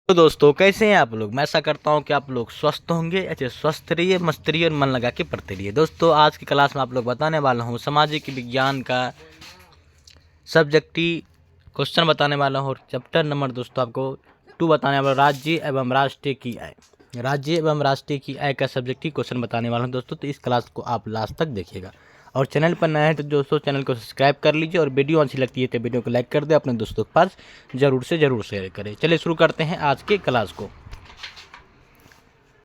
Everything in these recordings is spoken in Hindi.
तो दोस्तों कैसे हैं आप लोग। मैं ऐसा करता हूं कि आप लोग स्वस्थ होंगे। अच्छे स्वस्थ रहिए, मस्त रहिए और मन लगा के पढ़ते रहिए। दोस्तों आज की क्लास में आप लोग बताने वाला हूं सामाजिक विज्ञान का सब्जेक्टिव क्वेश्चन बताने वाला हूं और चैप्टर नंबर दोस्तों आपको 2 बताने वाला राज्य एवं राष्ट्रीय की आय। राज्य एवं राष्ट्रीय की आय का सब्जेक्टिव क्वेश्चन बताने वाला हूं दोस्तों। तो इस क्लास को आप लास्ट तक देखिएगा और चैनल पर नए हैं तो दोस्तों चैनल को सब्सक्राइब कर लीजिए और वीडियो अच्छी लगती है तो वीडियो को लाइक कर दे, अपने दोस्तों के पास जरूर से जरूर शेयर करें। चलिए शुरू करते हैं आज के क्लास को।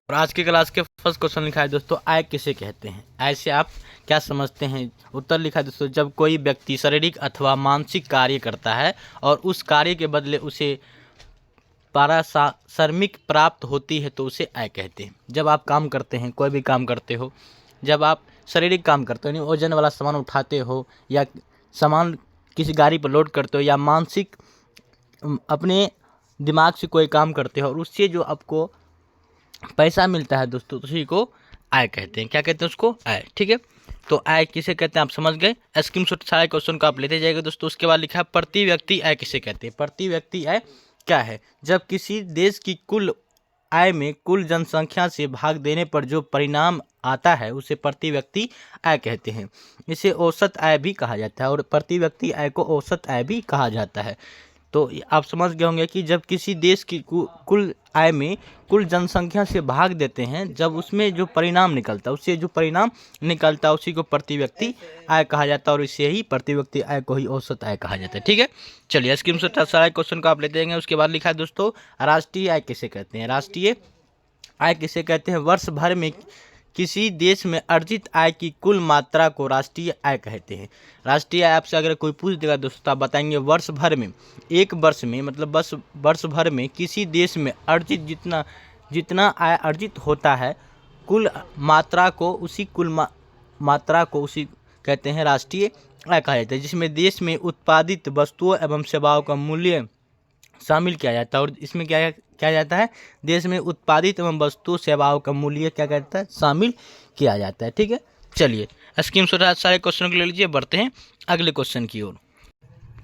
और आज के क्लास के फर्स्ट क्वेश्चन लिखा है दोस्तों, आय किसे कहते हैं। आय से आप क्या समझते हैं। उत्तर लिखा है दोस्तों, जब कोई व्यक्ति शारीरिक अथवा मानसिक कार्य करता है और उस कार्य के बदले उसे पारिश्रमिक प्राप्त होती है तो उसे आय कहते हैं। जब आप काम करते हैं, कोई भी काम करते हो, जब आप शारीरिक काम करते हो यानी वजन वाला सामान उठाते हो या सामान किसी गाड़ी पर लोड करते हो या मानसिक अपने दिमाग से कोई काम करते हो और उससे जो आपको पैसा मिलता है दोस्तों उसी को आय कहते हैं। क्या कहते हैं उसको, आय। ठीक है, तो आय किसे कहते हैं आप समझ गए। स्क्रीनशॉट सारे क्वेश्चन को आप लेते जाइएगा दोस्तों। उसके बाद लिखा है प्रति व्यक्ति आय किसे कहते हैं। प्रति व्यक्ति आय क्या है। जब किसी देश की कुल आय में कुल जनसंख्या से भाग देने पर जो परिणाम आता है उसे प्रति व्यक्ति आय कहते हैं। इसे औसत आय भी कहा जाता है और प्रति व्यक्ति आय को औसत आय भी कहा जाता है। तो आप समझ गए होंगे कि जब किसी देश की कुल आय में कुल जनसंख्या से भाग देते हैं, जब उसमें जो परिणाम निकलता है उससे जो परिणाम निकलता है उसी को प्रति व्यक्ति आय कहा जाता है और इसे ही प्रति व्यक्ति आय को ही औसत आय कहा जाता है। ठीक है, चलिए स्क्रीनशॉट सारे क्वेश्चन को आप लेते हैं। उसके बाद लिखा है दोस्तों, राष्ट्रीय आय किसे कहते हैं। राष्ट्रीय आय किसे कहते हैं। वर्ष भर में किसी देश में अर्जित आय की कुल मात्रा को राष्ट्रीय आय कहते हैं। राष्ट्रीय आय आपसे अगर कोई पूछ देगा दोस्तों आप बताएंगे वर्ष भर में, एक वर्ष में मतलब बस वर्ष भर में किसी देश में अर्जित जितना आय अर्जित होता है कुल मात्रा को उसी मात्रा को उसी कहते हैं राष्ट्रीय आय कहा जाता है, जिसमें देश में उत्पादित वस्तुओं एवं सेवाओं का मूल्य शामिल किया जाता है। और इसमें क्या जाता है, देश में उत्पादित एवं वस्तु सेवाओं का मूल्य क्या करता है, शामिल किया जाता है। ठीक है, चलिए स्क्रीनशॉट सारे क्वेश्चन को ले लीजिए, बढ़ते हैं अगले क्वेश्चन की ओर।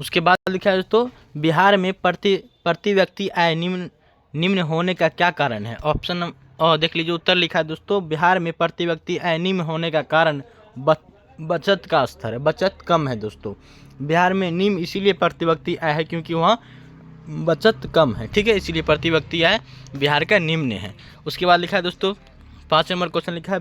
उसके बाद लिखा है दोस्तों, बिहार में प्रति व्यक्ति आय निम्न होने का क्या कारण है। ऑप्शन देख लीजिए, उत्तर लिखा है दोस्तों, बिहार में प्रति व्यक्ति आय निम्न होने का कारण बचत का स्तर है। बचत कम है दोस्तों। बिहार में निम्न इसीलिए प्रति व्यक्ति आय है क्योंकि वहाँ बचत कम है। ठीक है, इसीलिए प्रति व्यक्ति आय बिहार का निम्न है। उसके बाद लिखा है दोस्तों 5 नंबर क्वेश्चन लिखा है,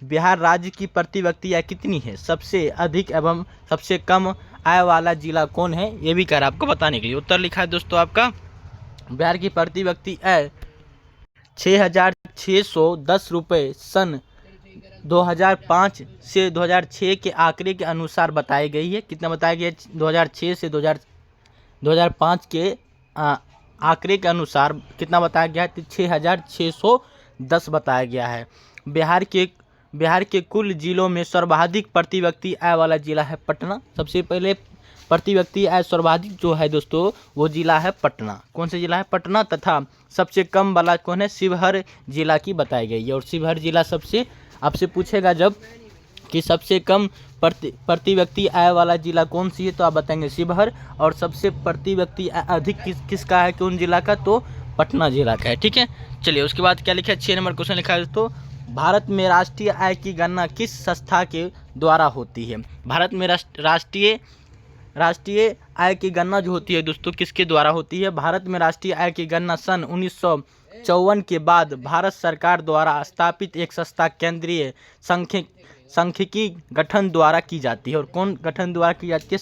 बिहार राज्य की प्रति व्यक्ति आय कितनी है। सबसे अधिक एवं सबसे कम आय वाला जिला कौन है, ये भी कह रहा है आपको बताने के लिए। उत्तर लिखा है दोस्तों आपका, बिहार की प्रति व्यक्ति आय 6,610 रुपये सन 2005 से 2006 के आंकड़े के अनुसार बताई गई है। कितना बताया गया है, 2006 से 2005 के आंकड़े के अनुसार कितना बताया गया है, 6,610 बताया गया है। बिहार के कुल जिलों में सर्वाधिक प्रति व्यक्ति आय वाला जिला है पटना। सबसे पहले प्रति व्यक्ति आय सर्वाधिक जो है दोस्तों वो जिला है पटना। कौन सा जिला है, पटना। तथा सबसे कम वाला कौन है, शिवहर जिला की बताई गई है। और शिवहर जिला सबसे आपसे पूछेगा जब कि सबसे कम प्रति व्यक्ति आय वाला जिला कौन सी है तो आप बताएंगे शिवहर। और सबसे प्रति व्यक्ति आय अधिक किसका है, कौन जिला का, तो पटना जिला का है। ठीक है, चलिए उसके बाद क्या लिखा है, 6 नंबर क्वेश्चन लिखा है दोस्तों, भारत में राष्ट्रीय आय की गणना किस संस्था के द्वारा होती है। भारत में राष्ट्रीय आय की गणना जो होती है दोस्तों किसके द्वारा होती है। भारत में राष्ट्रीय आय की गणना सन 1954 के बाद भारत सरकार द्वारा स्थापित एक संस्था केंद्रीय सांख्यिकी गठन द्वारा की जाती है। और कौन गठन द्वारा की जाती है,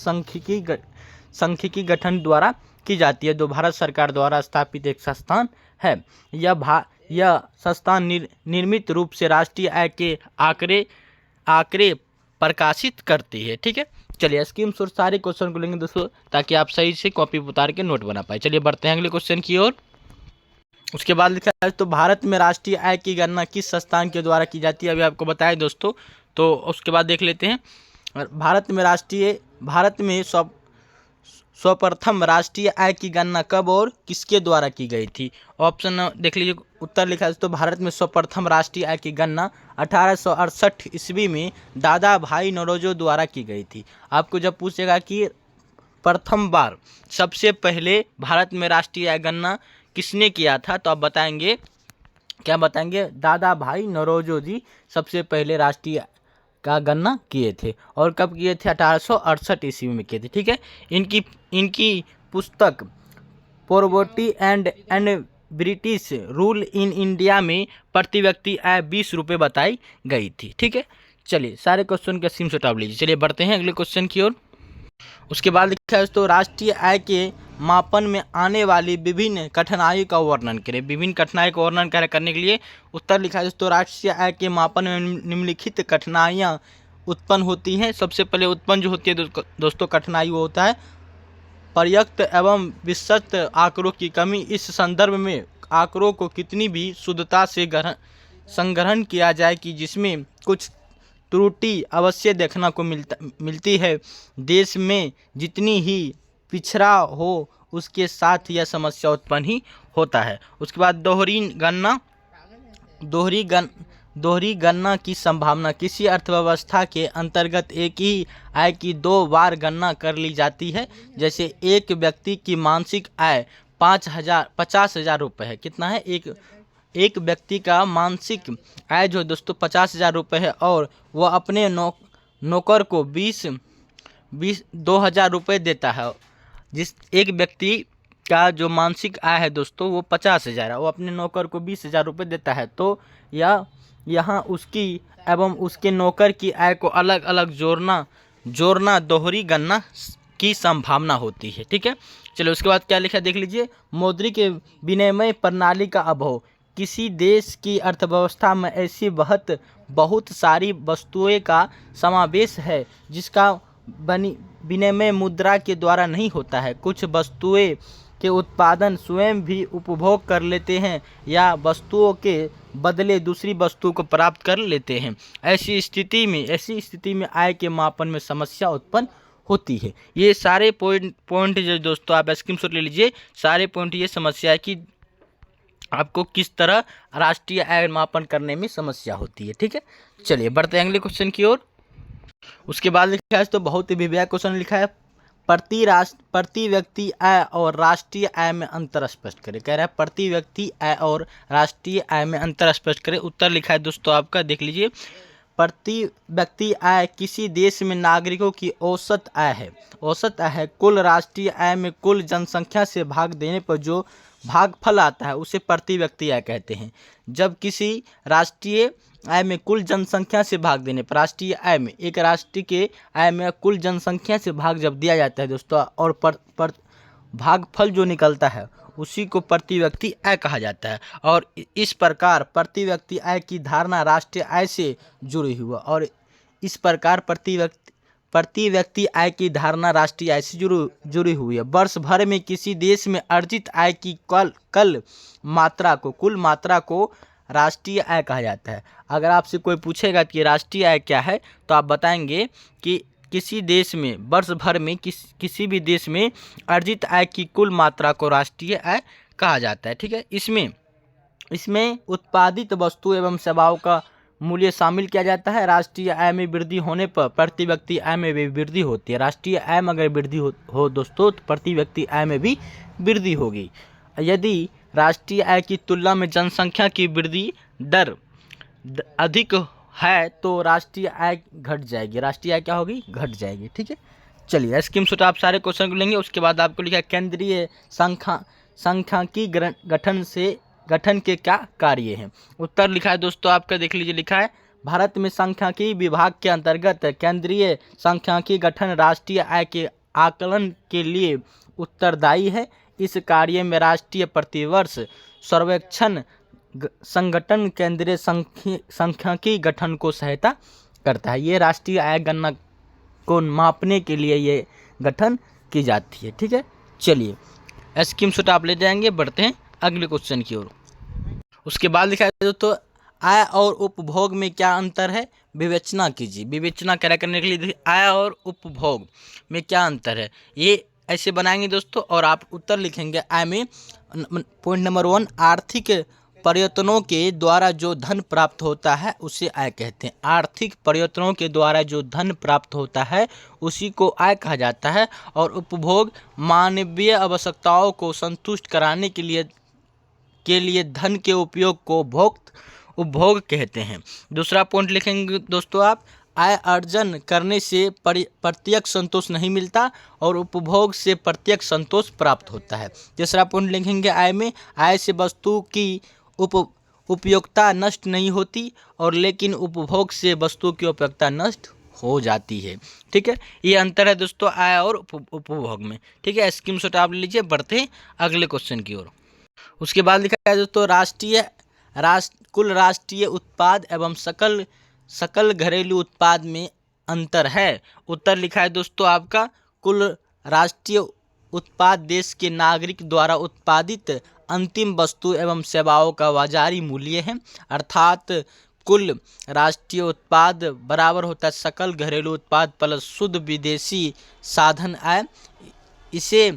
सांख्यिकी गठन द्वारा की जाती है, जो भारत सरकार द्वारा स्थापित एक संस्थान है। यह संस्थान नियमित रूप से राष्ट्रीय आय के आंकड़े प्रकाशित करती है। ठीक है, चलिए स्क्रीनशॉट सारे क्वेश्चन को लेंगे दोस्तों ताकि आप सही से कॉपी उतार के नोट बना पाए। चलिए बढ़ते हैं अगले क्वेश्चन की ओर। उसके बाद लिखा है तो भारत में राष्ट्रीय आय की गणना किस संस्थान के द्वारा की जाती है, अभी आपको बताया दोस्तों। तो उसके बाद देख लेते हैं, भारत में सर्वप्रथम राष्ट्रीय आय की गणना कब और किसके द्वारा की गई थी। ऑप्शन देख लीजिए, उत्तर लिखा है तो भारत में सर्वप्रथम राष्ट्रीय आय की गणना 1868 ईस्वी में दादा भाई नौरोजी द्वारा की गई थी। आपको जब पूछेगा कि प्रथम बार सबसे पहले भारत में राष्ट्रीय आय गणना किसने किया था? तो आप बताएंगे, क्या बताएंगे? दादा भाई नौरोजी सबसे पहले राष्ट्रीय का गणना किए थे। और कब किए थे? 1868 ईस्वी में किए थे। ठीक है, इनकी इनकी पुस्तक poverty and British rule in India में प्रति व्यक्ति आय 20 रुपये बताई गई थी। ठीक है, चलिए सारे क्वेश्चन का स्क्रीनशॉट आप लीजिए। चलिए बढ़ते हैं अगले क्वेश्चन की ओर। उसके बाद लिखा है तो राष्ट्रीय आय के मापन में आने वाली विभिन्न कठिनाइयों का वर्णन करें। विभिन्न कठिनाइयों का वर्णन करने के लिए उत्तर लिखा है दोस्तों, राष्ट्रीय आय के मापन में निम्नलिखित कठिनाइयाँ उत्पन्न होती हैं। सबसे पहले उत्पन्न जो होती है दोस्तों कठिनाई वो होता है पर्याप्त एवं विस्तृत आंकड़ों की कमी। इस संदर्भ में आंकड़ों को कितनी भी शुद्धता से संग्रहण किया जाए कि जिसमें कुछ त्रुटि अवश्य देखना को मिलती है। देश में जितनी ही पिछड़ा हो उसके साथ यह समस्या उत्पन्न ही होता है। उसके बाद दोहरी गणना की संभावना। किसी अर्थव्यवस्था के अंतर्गत एक ही आय की 2 बार गणना कर ली जाती है। जैसे एक व्यक्ति की मासिक आय 50,000 रुपये है। कितना है? एक व्यक्ति का मासिक आय जो दोस्तों 50,000 रुपये है और वह अपने नौकर को 2,000 रुपये देता है। जिस एक व्यक्ति का जो मासिक आय है दोस्तों वो 50,000 है, वो अपने नौकर को 20,000 रुपये देता है। तो यहाँ उसकी एवं उसके नौकर की आय को अलग अलग जोड़ना दोहरी गणना की संभावना होती है। ठीक है, चलो उसके बाद क्या लिखा देख लीजिए। मौद्रिक विनिमय प्रणाली का अभाव। किसी देश की अर्थव्यवस्था में ऐसी बहुत सारी वस्तुएं का समावेश है जिसका विनिमय मुद्रा के द्वारा नहीं होता है। कुछ वस्तुएं के उत्पादन स्वयं भी उपभोग कर लेते हैं या वस्तुओं के बदले दूसरी वस्तु को प्राप्त कर लेते हैं। ऐसी स्थिति में आय के मापन में समस्या उत्पन्न होती है। ये सारे पॉइंट जो दोस्तों आप स्क्रीनशॉट ले लीजिए। सारे पॉइंट ये समस्या है कि आपको किस तरह राष्ट्रीय आय मापन करने में समस्या होती है। ठीक है, चलिए बढ़ते हैं अगले क्वेश्चन की ओर। उसके बाद लिखा है तो बहुत ही विवेक क्वेश्चन लिखा है, प्रति व्यक्ति आय और राष्ट्रीय आय में अंतर स्पष्ट करें। कह रहा है प्रति व्यक्ति आय और राष्ट्रीय आय में अंतर स्पष्ट करें। उत्तर लिखा है दोस्तों आपका देख लीजिए। प्रति व्यक्ति आय किसी देश में नागरिकों की औसत आय है। औसत आय है कुल राष्ट्रीय आय में कुल जनसंख्या से भाग देने पर जो भागफल आता है उसे प्रति व्यक्ति आय कहते हैं। जब किसी राष्ट्रीय आय में कुल जनसंख्या से भाग देने पर, राष्ट्रीय आय में एक राष्ट्र के आय में कुल जनसंख्या से भाग जब दिया जाता है दोस्तों और भागफल जो निकलता है उसी को प्रति व्यक्ति आय कहा जाता है। और इस प्रकार प्रति व्यक्ति आय की धारणा राष्ट्रीय आय से जुड़ी हुई है और इस प्रकार प्रति व्यक्ति आय की धारणा राष्ट्रीय आय से जुड़ी हुई है। वर्ष भर में किसी देश में अर्जित आय की कुल मात्रा को राष्ट्रीय आय कहा जाता है। अगर आपसे कोई पूछेगा कि राष्ट्रीय आय क्या है तो आप बताएंगे कि किसी देश में वर्ष भर में किसी भी देश में अर्जित आय की कुल मात्रा को राष्ट्रीय आय कहा जाता है। ठीक है, इसमें उत्पादित वस्तु एवं सेवाओं का मूल्य शामिल किया जाता है। राष्ट्रीय आय में वृद्धि होने पर प्रति व्यक्ति आय में भी वृद्धि होती है। राष्ट्रीय आय में अगर वृद्धि हो दोस्तों तो प्रति व्यक्ति आय में भी वृद्धि होगी। यदि राष्ट्रीय आय की तुलना में जनसंख्या की वृद्धि दर अधिक है तो राष्ट्रीय आय घट जाएगी। राष्ट्रीय आय क्या होगी? घट जाएगी। ठीक है, चलिए स्क्रीनशॉट आप सारे क्वेश्चन को लेंगे। उसके बाद आपको लिखा है केंद्रीय सांख्यिकी गठन के क्या कार्य हैं। उत्तर लिखा है दोस्तों आपका देख लीजिए। लिखा है भारत में सांख्यिकी विभाग के अंतर्गत केंद्रीय सांख्यिकी गठन राष्ट्रीय आय के आकलन के लिए उत्तरदायी है। इस कार्य में राष्ट्रीय प्रतिवर्ष सर्वेक्षण संगठन केंद्रीय सांख्यिकी गठन को सहायता करता है। ये राष्ट्रीय आय गणना को मापने के लिए ये गठन की जाती है। ठीक है, चलिए स्क्रीनशॉट आप ले जाएंगे। बढ़ते हैं अगले क्वेश्चन की ओर। उसके बाद लिखा है दोस्तों आय और उपभोग में क्या अंतर है, विवेचना कीजिए। विवेचना करने के लिए आय और उपभोग में क्या अंतर है ये ऐसे बनाएंगे दोस्तों और आप उत्तर लिखेंगे। आय में पॉइंट नंबर 1 आर्थिक प्रयत्नों के द्वारा जो धन प्राप्त होता है उसे आय कहते हैं। आर्थिक प्रयत्नों के द्वारा जो धन प्राप्त होता है उसी को आय कहा जाता है। और उपभोग मानवीय आवश्यकताओं को संतुष्ट कराने के लिए के लिए धन के उपयोग को उपभोग कहते हैं। दूसरा पॉइंट लिखेंगे दोस्तों आप, आय अर्जन करने से प्रत्यक्ष संतोष नहीं मिलता और उपभोग से प्रत्यक्ष संतोष प्राप्त होता है। तीसरा पॉइंट लिखेंगे, आय में आय से वस्तु की उपयोगिता नष्ट नहीं होती और लेकिन उपभोग से वस्तु की उपयोगिता नष्ट हो जाती है। ठीक है, ये अंतर है दोस्तों आय और उपभोग में। ठीक है, स्क्रीनशॉट आप ले लीजिए। बढ़ते हैं अगले क्वेश्चन की ओर। उसके बाद लिखा है दोस्तों, कुल राष्ट्रीय उत्पाद एवं सकल घरेलू उत्पाद में अंतर है। उत्तर लिखा है दोस्तों आपका, कुल राष्ट्रीय उत्पाद देश के नागरिक द्वारा उत्पादित अंतिम वस्तु एवं सेवाओं का बाजारी मूल्य है। अर्थात कुल राष्ट्रीय उत्पाद बराबर होता है सकल घरेलू उत्पाद प्लस शुद्ध विदेशी साधन आय। इसे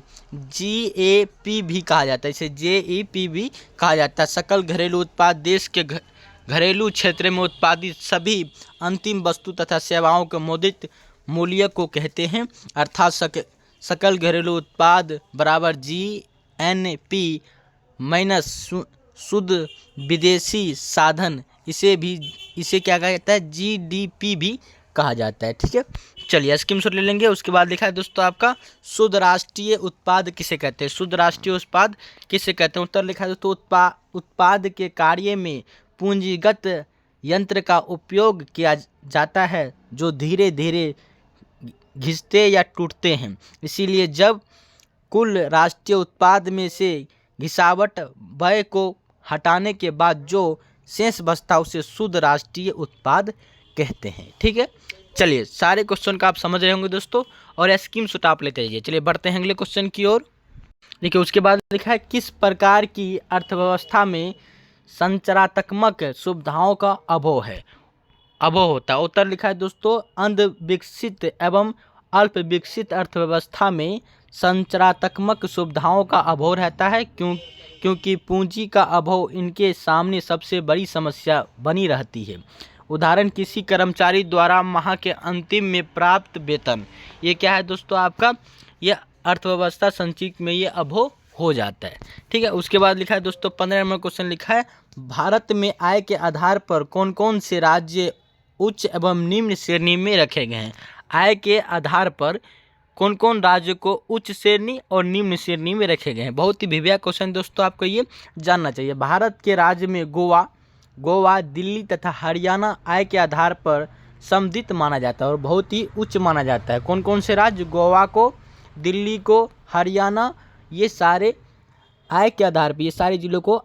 GAP भी कहा जाता है, इसे JEP भी कहा जाता है। सकल घरेलू उत्पाद देश के घरेलू क्षेत्र में उत्पादित सभी अंतिम वस्तु तथा सेवाओं के मौद्रिक मूल्य को कहते हैं। अर्थात सकल घरेलू उत्पाद बराबर GNP माइनस शुद्ध विदेशी साधन, इसे क्या कहा जाता है, GDP भी कहा जाता है। ठीक है, चलिए स्क्रीनशॉट ले लेंगे। उसके बाद लिखा है दोस्तों आपका, शुद्ध राष्ट्रीय उत्पाद किसे कहते हैं। शुद्ध राष्ट्रीय उत्पाद किसे कहते हैं। उत्तर लिखा है दोस्तों, उत्पाद के कार्य में पूंजीगत यंत्र का उपयोग किया जाता है जो धीरे धीरे घिसते या टूटते हैं। इसीलिए जब कुल राष्ट्रीय उत्पाद में से घिसावट व्यय को हटाने के बाद जो शेष बचता उसे शुद्ध राष्ट्रीय उत्पाद कहते हैं। ठीक है, चलिए सारे क्वेश्चन का आप समझ रहे होंगे दोस्तों और स्क्रीनशॉट आप लेते जाइए। चलिए बढ़ते हैं अगले क्वेश्चन की ओर। देखिए उसके बाद लिखा है, किस प्रकार की अर्थव्यवस्था में संचरात्मक सुविधाओं का अभाव होता है। उत्तर लिखा है दोस्तों, अंधविकसित एवं अल्प विकसित अर्थव्यवस्था में संचरात्मक सुविधाओं का अभाव रहता है, क्योंकि पूंजी का अभाव इनके सामने सबसे बड़ी समस्या बनी रहती है। उदाहरण, किसी कर्मचारी द्वारा माह के अंतिम में प्राप्त वेतन, ये क्या है दोस्तों आपका, ये अर्थव्यवस्था संचित में ये अभाव हो जाता है। ठीक है, उसके बाद लिखा है दोस्तों 15 नंबर क्वेश्चन लिखा है, भारत में आय के आधार पर कौन कौन से राज्य उच्च एवं निम्न श्रेणी में रखे गए हैं। आय के आधार पर कौन कौन राज्य को उच्च श्रेणी और निम्न श्रेणी में रखे गए हैं। बहुत ही भिव्या क्वेश्चन दोस्तों, आपको ये जानना चाहिए। भारत के राज्य में गोवा, दिल्ली तथा हरियाणा आय के आधार पर समृद्ध माना जाता है और बहुत ही उच्च माना जाता है। कौन कौन से राज्य, गोवा को, दिल्ली को, हरियाणा, ये सारे आय के आधार पर, ये सारे जिलों को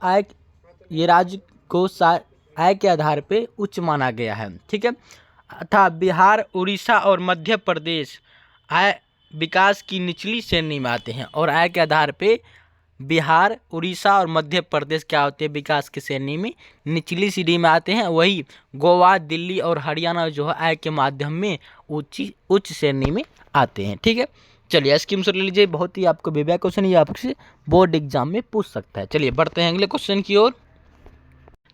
ये राज्य को आय के आधार पे उच्च माना गया है। ठीक है, तथा बिहार, उड़ीसा और मध्य प्रदेश आय विकास की निचली श्रेणी में आते हैं और आय के आधार पे बिहार, उड़ीसा और मध्य प्रदेश क्या होते हैं, विकास की श्रेणी में निचली श्रेणी में आते हैं। वही गोवा, दिल्ली और हरियाणा जो है आय के माध्यम में उच्च श्रेणी में आते हैं। ठीक है, चलिए स्क्रीनशॉट ले लीजिए। बहुत ही आपको भिव्या क्वेश्चन ये आपसे बोर्ड एग्जाम में पूछ सकता है। चलिए बढ़ते हैं अगले क्वेश्चन की ओर।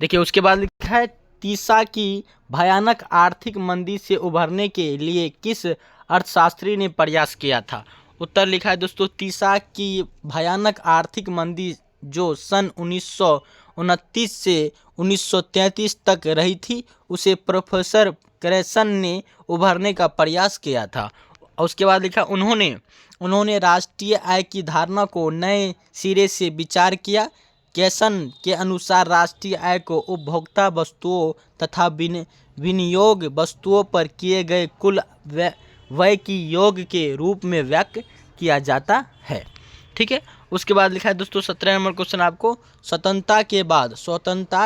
देखिए उसके बाद लिखा है, तीसा की भयानक आर्थिक मंदी से उभरने के लिए किस अर्थशास्त्री ने प्रयास किया था। उत्तर लिखा है दोस्तों, तीसा की भयानक आर्थिक मंदी जो सन 1929 से 1933 तक रही थी, उसे प्रोफेसर क्रेसन ने उभरने का प्रयास किया था। और उसके बाद लिखा, उन्होंने राष्ट्रीय आय की धारणा को नए सिरे से विचार किया। कैसन के अनुसार राष्ट्रीय आय को उपभोक्ता वस्तुओं तथा विनियोग वस्तुओं पर किए गए कुल व्यय की योग के रूप में व्यक्त किया जाता है। ठीक है, उसके बाद लिखा है दोस्तों 17 नंबर क्वेश्चन आपको, स्वतंत्रता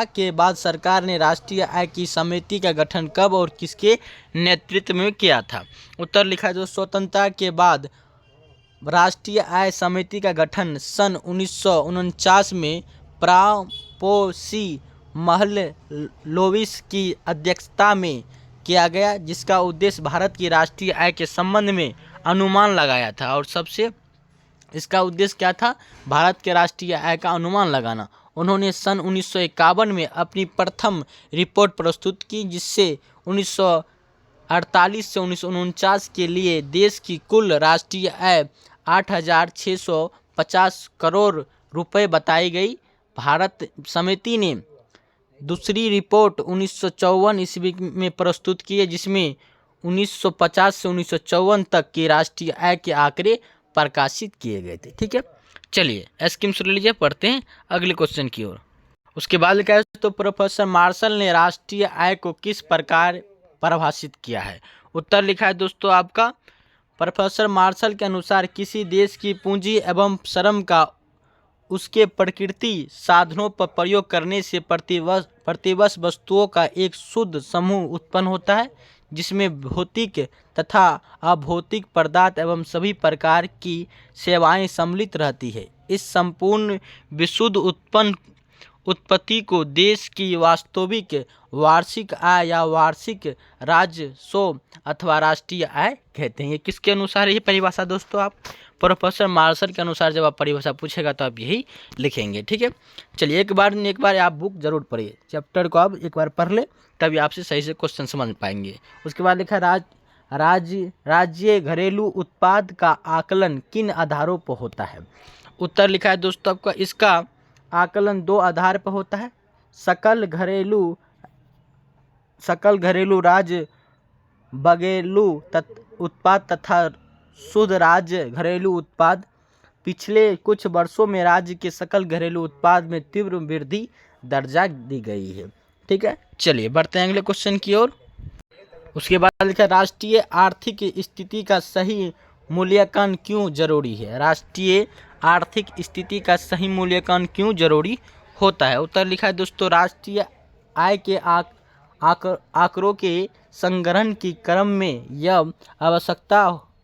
के बाद सरकार ने राष्ट्रीय आय की समिति का गठन कब और किसके नेतृत्व में किया था। उत्तर लिखा है दोस्तों, स्वतंत्रता के बाद राष्ट्रीय आय समिति का गठन सन 1949 में प्रापोसी महलनोबिस की अध्यक्षता में किया गया, जिसका उद्देश्य भारत की राष्ट्रीय आय के संबंध में अनुमान लगाया था। और इसका उद्देश्य क्या था, भारत के राष्ट्रीय आय का अनुमान लगाना। उन्होंने सन 1951 में अपनी प्रथम रिपोर्ट प्रस्तुत की, जिससे 1948 से 1949 के लिए देश की कुल राष्ट्रीय आय 8,650 करोड़ रुपए बताई गई। भारत समिति ने दूसरी रिपोर्ट 1954 ईस्वी में प्रस्तुत की है, जिसमें 1950 से 1954 तक के राष्ट्रीय आय के आंकड़े प्रकाशित किए गए थे। ठीक है, चलिए स्कीम सुन लीजिए, पढ़ते हैं अगले क्वेश्चन की ओर। उसके बाद लिखा है तो प्रोफेसर मार्शल ने राष्ट्रीय आय को किस प्रकार परिभाषित किया है। उत्तर लिखा है दोस्तों आपका, प्रोफेसर मार्शल के अनुसार किसी देश की पूंजी एवं श्रम का उसके प्रकृति साधनों पर प्रयोग करने से प्रतिवर्ष वस्तुओं का एक शुद्ध समूह उत्पन्न होता है, जिसमें भौतिक तथा अभौतिक पदार्थ एवं सभी प्रकार की सेवाएं सम्मिलित रहती है। इस संपूर्ण विशुद्ध उत्पत्ति को देश की वास्तविक वार्षिक आय या वार्षिक राजस्व अथवा राष्ट्रीय आय कहते हैं। ये किसके अनुसार ये परिभाषा दोस्तों, आप प्रोफेसर मार्शल के अनुसार जब आप परिभाषा पूछेगा तो आप यही लिखेंगे। ठीक है, चलिए एक बार आप बुक जरूर पढ़िए, चैप्टर को आप एक बार पढ़ ले, तभी आपसे सही से क्वेश्चन समझ पाएंगे। उसके बाद लिखा राज्य घरेलू उत्पाद का आकलन किन आधारों पर होता है। उत्तर लिखा है दोस्तों आपका, इसका आकलन 2 आधार पर होता है, सकल घरेलू राज्य उत्पाद तथा शुद्ध राज्य घरेलू उत्पाद। पिछले कुछ वर्षों में राज्य के सकल घरेलू उत्पाद में तीव्र वृद्धि दर्जा दी गई है। ठीक है, चलिए बढ़ते हैं अगले क्वेश्चन की ओर। उसके बाद लिखा राष्ट्रीय आर्थिक स्थिति का सही मूल्यांकन क्यों जरूरी है। राष्ट्रीय आर्थिक स्थिति का सही मूल्यांकन क्यों जरूरी होता है। उत्तर लिखा है दोस्तों, राष्ट्रीय आय के आंकड़ों के संग्रहण की क्रम में यह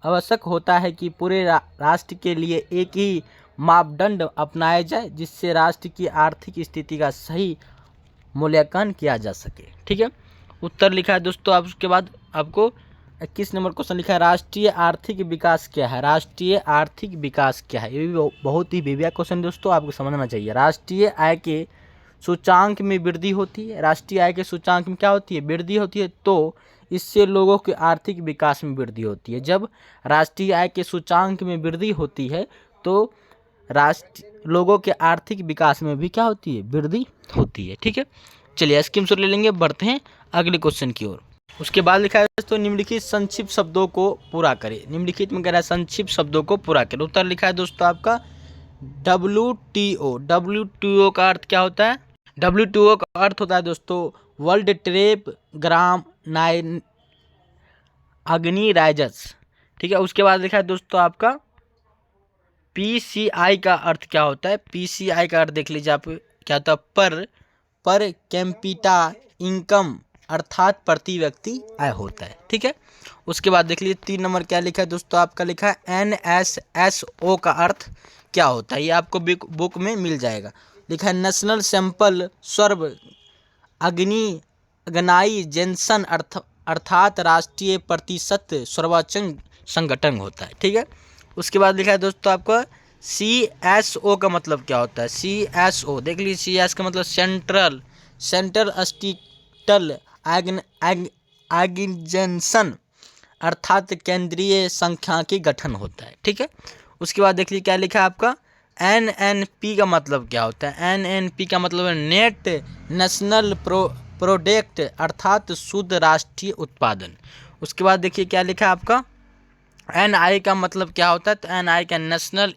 आवश्यक होता है कि पूरे राष्ट्र के लिए एक ही मापदंड अपनाया जाए, जिससे राष्ट्र की आर्थिक स्थिति का सही मूल्यांकन किया जा सके। ठीक है, उत्तर लिखा है दोस्तों आप। उसके बाद आपको 21 नंबर क्वेश्चन लिखा है राष्ट्रीय आर्थिक विकास क्या है। राष्ट्रीय आर्थिक विकास क्या है, ये भी बहुत ही बेबिया क्वेश्चन दोस्तों, आपको समझना चाहिए। राष्ट्रीय आय के सूचांक में वृद्धि होती है। राष्ट्रीय आय के सूचांक में क्या होती है, वृद्धि होती है, तो इससे लोगों के आर्थिक विकास में वृद्धि होती है। जब राष्ट्रीय आय के सूचांक में वृद्धि होती है तो लोगों के आर्थिक विकास में भी क्या होती है, वृद्धि होती है। ठीक है, चलिए स्कीम से ले लेंगे, बढ़ते हैं अगले क्वेश्चन की ओर। उसके बाद लिखा है तो निम्नलिखित संक्षिप्त शब्दों को पूरा करें। निम्नलिखित में कह रहा है संक्षिप्त शब्दों को पूरा करें। उत्तर लिखा है दोस्तों आपका WTO। WTO का अर्थ क्या होता है। WTO का अर्थ होता है दोस्तों वर्ल्ड ट्रेड ऑर्गेनाइजेशन। ठीक है, उसके बाद लिखा है दोस्तों आपका PCI का अर्थ क्या होता है। PCI का अर्थ देख लीजिए आप, क्या होता है, पर कैपिटा इनकम अर्थात प्रति व्यक्ति आय होता है। ठीक है, उसके बाद देख लीजिए 3 नंबर क्या लिखा है दोस्तों, आपका लिखा है NSSO का अर्थ क्या होता है। ये आपको बुक में मिल जाएगा। लिखा है नेशनल सैंपल सर्व ऑर्गेनाइजेशन अर्थात राष्ट्रीय प्रतिशत सर्वेक्षण संगठन होता है। ठीक है, उसके बाद लिखा है दोस्तों आपका CSO का मतलब क्या होता है। CSO देख लीजिए, CS का मतलब सेंट्रल स्टेटल ऑर्गेनाइजेशन अर्थात केंद्रीय सांख्यिकी गठन होता है। ठीक है, उसके बाद देख लीजिए क्या लिखा है आपका NNP का मतलब क्या होता है। NNP का मतलब है नेट नेशनल प्रोडक्ट अर्थात शुद्ध राष्ट्रीय उत्पादन। उसके बाद देखिए क्या लिखा है आपका NI का मतलब क्या होता है, तो NI का नेशनल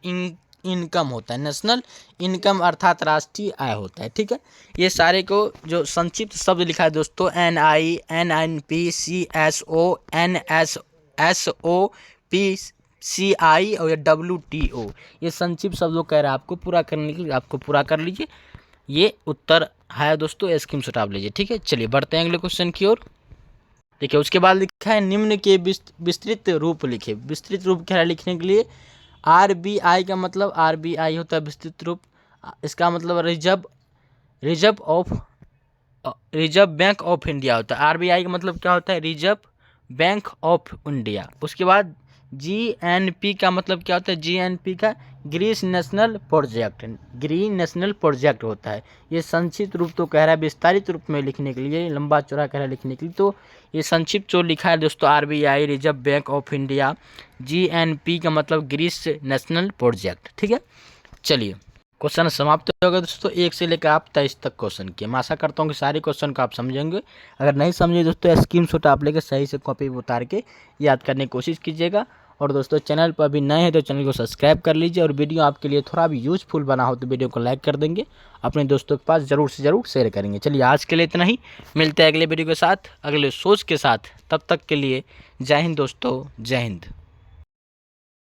इनकम होता है। नेशनल इनकम अर्थात राष्ट्रीय आय होता है। ठीक है, ये सारे को जो संक्षिप्त शब्द लिखा है दोस्तों NI, NNP, CSO, NSSO, PCI और WTO, ये संक्षिप्त शब्दों कह रहा है आपको पूरा करने के लिए, आपको पूरा कर लीजिए। ये उत्तर है दोस्तों, स्कीम शॉट आप लीजिए। ठीक है, चलिए बढ़ते हैं अगले क्वेश्चन की ओर। देखिए उसके बाद लिखा है निम्न के विस्तृत रूप लिखे। विस्तृत रूप क्या है लिखने के लिए, RBI का मतलब RBI होता है विस्तृत रूप। इसका मतलब रिजर्व बैंक ऑफ इंडिया होता है। RBI का मतलब क्या होता है, रिजर्व बैंक ऑफ इंडिया। उसके बाद GNP का मतलब क्या होता है, GNP का ग्रीन नेशनल प्रोजेक्ट होता है। ये संक्षिप्त रूप तो कह रहा है विस्तारित रूप में लिखने के लिए, लंबा चौड़ा कह रहा है लिखने के लिए, तो ये संक्षिप्त जो लिखा है दोस्तों RBI reserve bank of India, GNP का मतलब ग्रीन नेशनल प्रोजेक्ट। ठीक है, चलिए क्वेश्चन समाप्त हो गया दोस्तों। 1 से लेकर आप 23 तक क्वेश्चन किए। मैं आशा करता हूँ कि सारे क्वेश्चन को आप समझेंगे। अगर नहीं समझे दोस्तों, स्क्रीनशॉट आप लेकर सही से कॉपी में उतार के याद करने की कोशिश कीजिएगा। और दोस्तों चैनल पर अभी नए हैं तो चैनल को सब्सक्राइब कर लीजिए, और वीडियो आपके लिए थोड़ा भी यूजफुल बना हो तो वीडियो को लाइक कर देंगे, अपने दोस्तों के पास ज़रूर से ज़रूर शेयर करेंगे। चलिए आज के लिए इतना ही, मिलते हैं अगले वीडियो के साथ, अगले सोच के साथ। तब तक के लिए जय हिंद दोस्तों, जय हिंद।